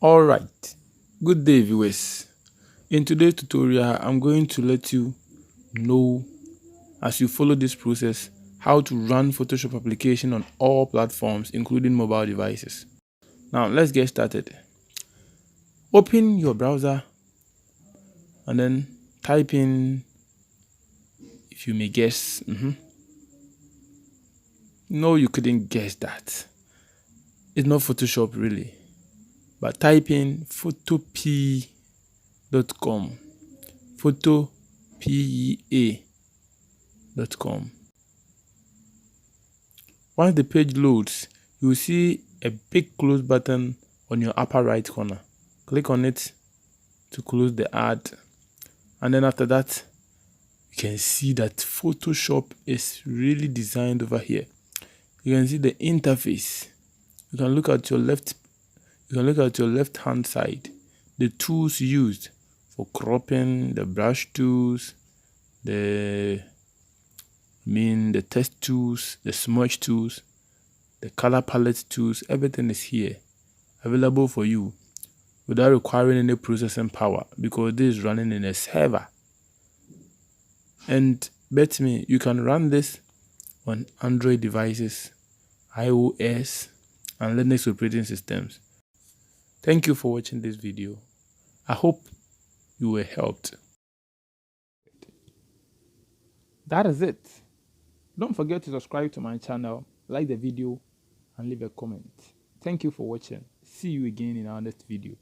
Alright, good day viewers. In today's tutorial, I'm going to let you know, as you follow this process, how to run Photoshop application on all platforms including mobile devices. Now let's get started. Open your browser and then type in, if you may guess, No, you couldn't guess that. It's not Photoshop really, but type in photopea.com. photopea.com. Once the page loads, you will see a big close button on your upper right corner. Click on it to close the ad, and then after that you can see that Photoshop is really designed over here. You can see the interface. You can look at your left hand side, the tools used for cropping, the brush tools, the text tools, the smudge tools, the color palette tools. Everything is here available for you without requiring any processing power, because this is running in a server. And bet me, you can run this on Android devices, iOS, and Linux operating systems. Thank you for watching this video. I hope you were helped. That is it. Don't forget to subscribe to my channel, like the video, and leave a comment. Thank you for watching. See you again in our next video.